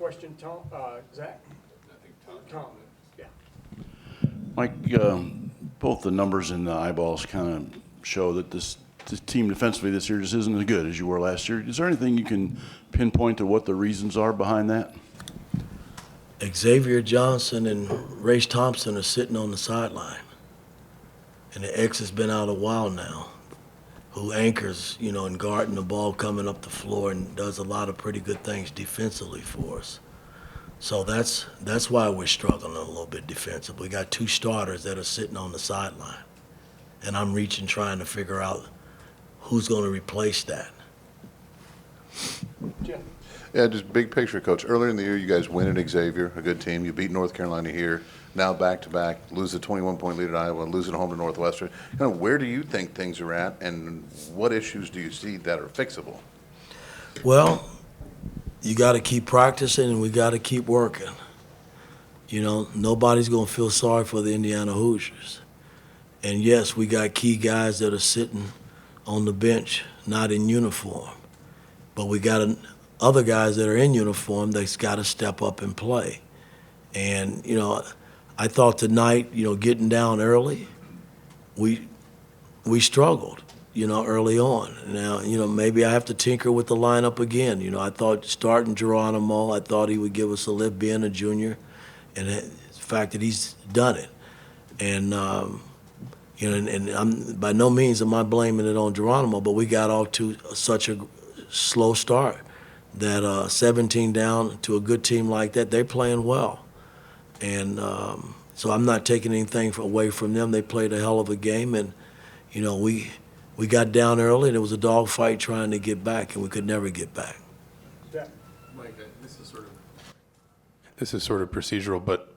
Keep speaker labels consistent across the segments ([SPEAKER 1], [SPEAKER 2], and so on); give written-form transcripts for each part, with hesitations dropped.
[SPEAKER 1] question, Tom, Zach? Tom, yeah.
[SPEAKER 2] Mike, both the numbers and the eyeballs kind of show that this team defensively this year just isn't as good as you were last year. Is there anything you can pinpoint to what the reasons are behind that?
[SPEAKER 3] Xavier Johnson and Race Thompson are sitting on the sideline. And the X has been out a while now, who anchors, and guarding the ball coming up the floor and does a lot of pretty good things defensively for us. So that's why we're struggling a little bit defensively. We got two starters that are sitting on the sideline. And I'm reaching trying to figure out who's going to replace that.
[SPEAKER 1] Jim?
[SPEAKER 4] Yeah, just big picture, Coach. Earlier in the year, you guys win at Xavier, a good team. You beat North Carolina here. Now back-to-back, lose a 21-point lead at Iowa, and lose at home to Northwestern. Kind of where do you think things are at, and what issues do you see that are fixable?
[SPEAKER 3] Well, you got to keep practicing, and we got to keep working. Nobody's going to feel sorry for the Indiana Hoosiers. And yes, we got key guys that are sitting on the bench, not in uniform. But we got other guys that are in uniform that's got to step up and play. And, I thought tonight, getting down early, we struggled, early on. Now, maybe I have to tinker with the lineup again. I thought starting Geronimo, I thought he would give us a lift being a junior, and the fact that he's done it. And, and I'm by no means am I blaming it on Geronimo, but we got off to such a slow start that 17 down to a good team like that, they're playing well. And so I'm not taking anything away from them. They played a hell of a game, and we got down early, and it was a dogfight trying to get back, and we could never get back.
[SPEAKER 1] Yeah.
[SPEAKER 5] Mike, this is sort of procedural, but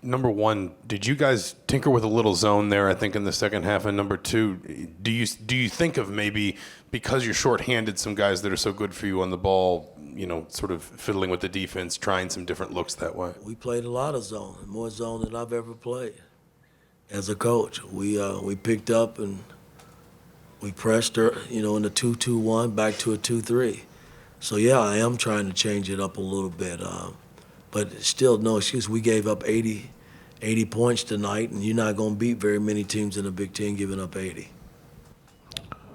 [SPEAKER 5] number one, did you guys tinker with a little zone there, I think, in the second half? And number two, do you think of maybe, because you're shorthanded, some guys that are so good for you on the ball, sort of fiddling with the defense, trying some different looks that way?
[SPEAKER 3] We played a lot of zone, more zone than I've ever played. As a coach, we picked up and we pressed her, in the 2-2-1 back to a 2-3. So yeah, I am trying to change it up a little bit. But still, no excuse. We gave up 80 points tonight, and you're not going to beat very many teams in the Big Ten giving up 80.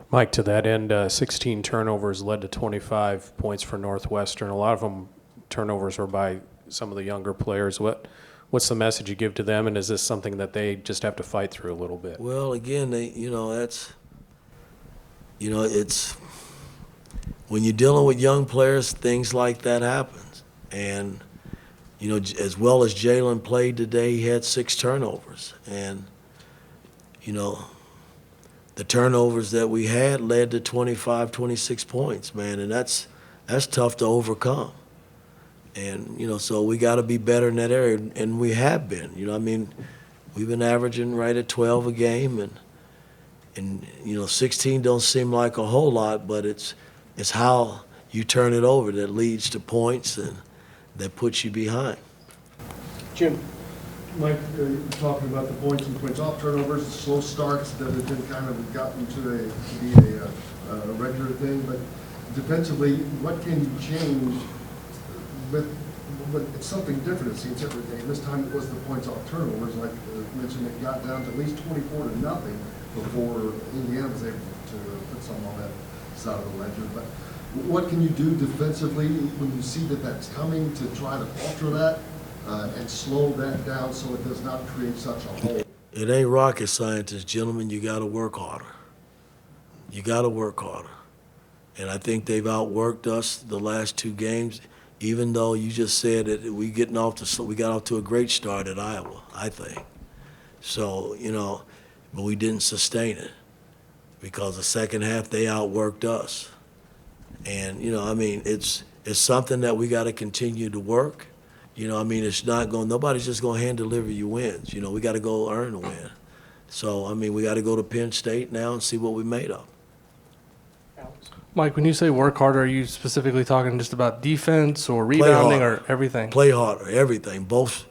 [SPEAKER 6] Mike, to that end, 16 turnovers led to 25 points for Northwestern. A lot of them turnovers were by some of the younger players. What's the message you give to them, and is this something that they just have to fight through a little bit?
[SPEAKER 3] Well, again, it's when you're dealing with young players, things like that happens. And as well as Jalen played today, he had 6 turnovers, and the turnovers that we had led to 25, 26 points, man, and that's tough to overcome. And, so we got to be better in that area, and we have been. We've been averaging right at 12 a game, and 16 don't seem like a whole lot, but it's how you turn it over that leads to points and that puts you behind.
[SPEAKER 1] Jim?
[SPEAKER 7] Mike, you're talking about the points and points off turnovers, slow starts that have been kind of gotten to be a regular thing. But defensively, what can you change with it's something different, it seems, every day. This time it was the points off turnovers. Like mentioned, it got down to at least 24-0 before Indiana was able to put some on that side of the ledger. But what can you do defensively when you see that that's coming to try to alter that? And slow that down so it does not create such a hole.
[SPEAKER 3] It ain't rocket science, gentlemen. You got to work harder. You got to work harder. And I think they've outworked us the last 2 games, even though you just said that we got off to a great start at Iowa, I think. So, but we didn't sustain it because the second half they outworked us. And, it's something that we got to continue to work. It's not going. Nobody's just going to hand deliver you wins. We got to go earn a win. So, we got to go to Penn State now and see what we made of.
[SPEAKER 1] Alex?
[SPEAKER 8] Mike, when you say work harder, are you specifically talking just about defense or rebounding or everything?
[SPEAKER 3] Play harder, everything, both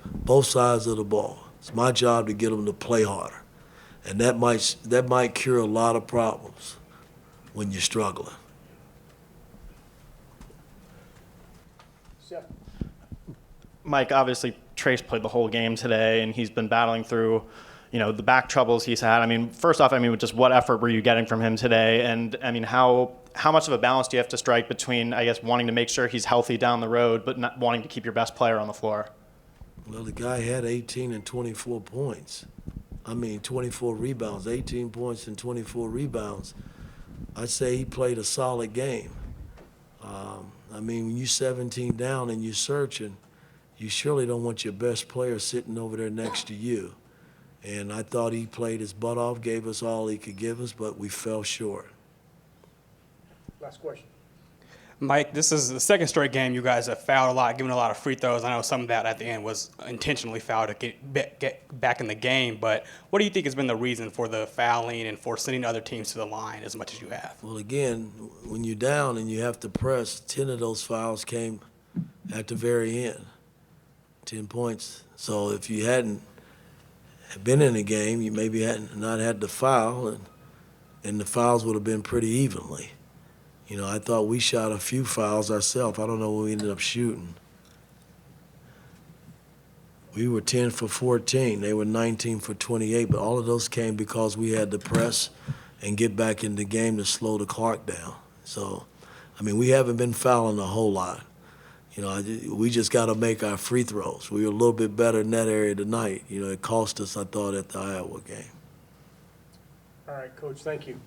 [SPEAKER 3] sides of the ball. It's my job to get them to play harder, and that might cure a lot of problems when you're struggling.
[SPEAKER 1] Seth?
[SPEAKER 9] Mike, obviously Trace played the whole game today, and he's been battling through, the back troubles he's had. I mean, first off, just what effort were you getting from him today? And how much of a balance do you have to strike between, I guess, wanting to make sure he's healthy down the road, but not wanting to keep your best player on the floor?
[SPEAKER 3] Well, the guy had 18 and 24 points. 24 rebounds, 18 points and 24 rebounds. I'd say he played a solid game. When you're 17 down and you're searching, you surely don't want your best player sitting over there next to you. And I thought he played his butt off, gave us all he could give us, but we fell short.
[SPEAKER 1] Last question.
[SPEAKER 10] Mike, this is the second straight game you guys have fouled a lot, given a lot of free throws. I know some of that at the end was intentionally fouled to get back in the game, but what do you think has been the reason for the fouling and for sending other teams to the line as much as you have?
[SPEAKER 3] Well, again, when you're down and you have to press, 10 of those fouls came at the very end, 10 points. So if you hadn't been in the game, you maybe hadn't not had the foul, and the fouls would have been pretty evenly. I thought we shot a few fouls ourselves. I don't know what we ended up shooting. We were 10 for 14. They were 19 for 28, but all of those came because we had to press and get back in the game to slow the clock down. So, we haven't been fouling a whole lot. We just got to make our free throws. We were a little bit better in that area tonight. It cost us, I thought, at the Iowa game.
[SPEAKER 1] All right, Coach, thank you.